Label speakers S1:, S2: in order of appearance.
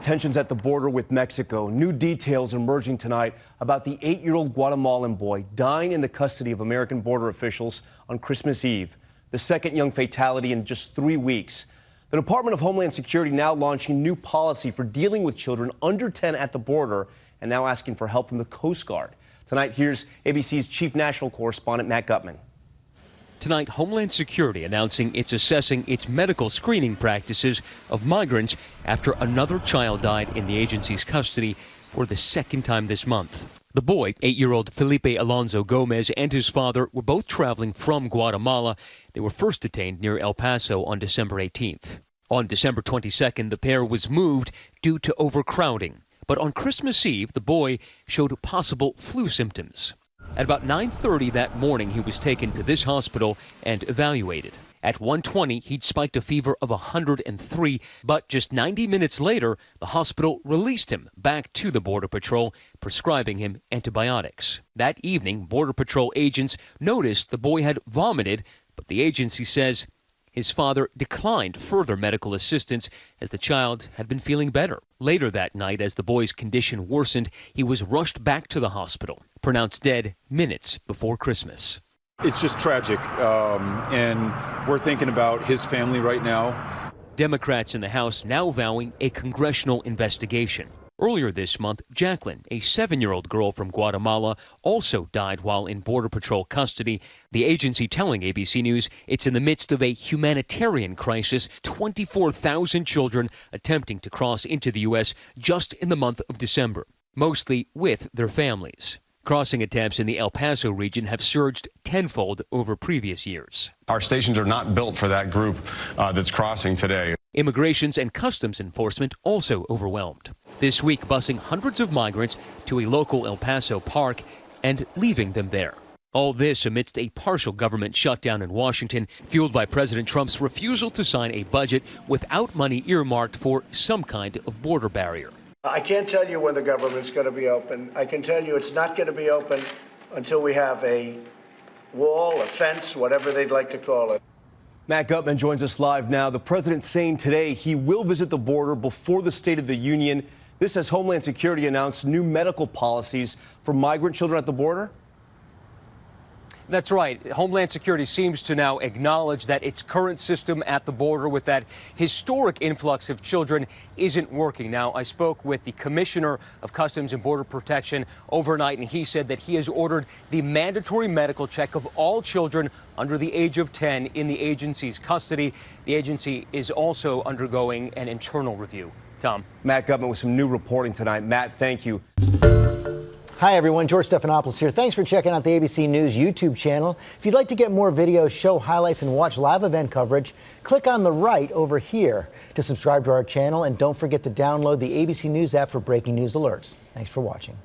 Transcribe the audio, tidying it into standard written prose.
S1: tensions at the border with Mexico. New details emerging tonight about the 8-year-old Guatemalan boy dying in the custody of American border officials on Christmas Eve, the second young fatality in just 3 weeks. The Department of Homeland Security now launching new policy for dealing with children under 10 at the border and now asking for help from the Coast Guard. Tonight, here's ABC's chief national correspondent, Matt Gutman.
S2: Tonight, Homeland Security announcing it's assessing its medical screening practices of migrants after another child died in the agency's custody for the second time this month. The boy, 8-year-old Felipe Alonzo-Gomez, and his father were both traveling from Guatemala. They were first detained near El Paso on December 18th. On December 22nd, the pair was moved due to overcrowding. But on Christmas Eve, the boy showed possible flu symptoms. At about 9:30 that morning, he was taken to this hospital and evaluated. At 1:20, he'd spiked a fever of 103, but just 90 minutes later, the hospital released him back to the Border Patrol, prescribing him antibiotics. That evening, Border Patrol agents noticed the boy had vomited, but the agency says his father declined further medical assistance as the child had been feeling better. Later that night, as the boy's condition worsened, he was rushed back to the hospital, pronounced dead minutes before Christmas.
S3: It's just tragic, and we're thinking about his family right now.
S2: Democrats in the House now vowing a congressional investigation. Earlier this month, Jacqueline, a 7-year-old girl from Guatemala, also died while in Border Patrol custody. The agency telling ABC News it's in the midst of a humanitarian crisis. 24,000 children attempting to cross into the U.S. just in the month of December, mostly with their families. Crossing attempts in the El Paso region have surged tenfold over previous years.
S4: Our stations are not built for that group that's crossing today.
S2: Immigrations and Customs Enforcement also overwhelmed. This week, busing hundreds of migrants to a local El Paso park and leaving them there. All this amidst a partial government shutdown in Washington, fueled by President Trump's refusal to sign a budget without money earmarked for some kind of border barrier.
S5: I can't tell you when the government's going to be open. I can tell you it's not going to be open until we have a wall, a fence, whatever they'd like to call it.
S1: Matt Gutman joins us live now. The president saying today he will visit the border before the State of the Union. This as Homeland Security announced new medical policies for migrant children at the border.
S6: That's right. Homeland Security seems to now acknowledge that its current system at the border with that historic influx of children isn't working. Now, I spoke with the Commissioner of Customs and Border Protection overnight, and he said that he has ordered the mandatory medical check of all children under the age of 10 in the agency's custody. The agency is also undergoing an internal review. Tom.
S1: Matt Gutman with some new reporting tonight. Matt, thank you.
S7: Hi, everyone. George Stephanopoulos here. Thanks for checking out the ABC News YouTube channel. If you'd like to get more videos, show highlights, and watch live event coverage, click on the right over here to subscribe to our channel. And don't forget to download the ABC News app for breaking news alerts. Thanks for watching.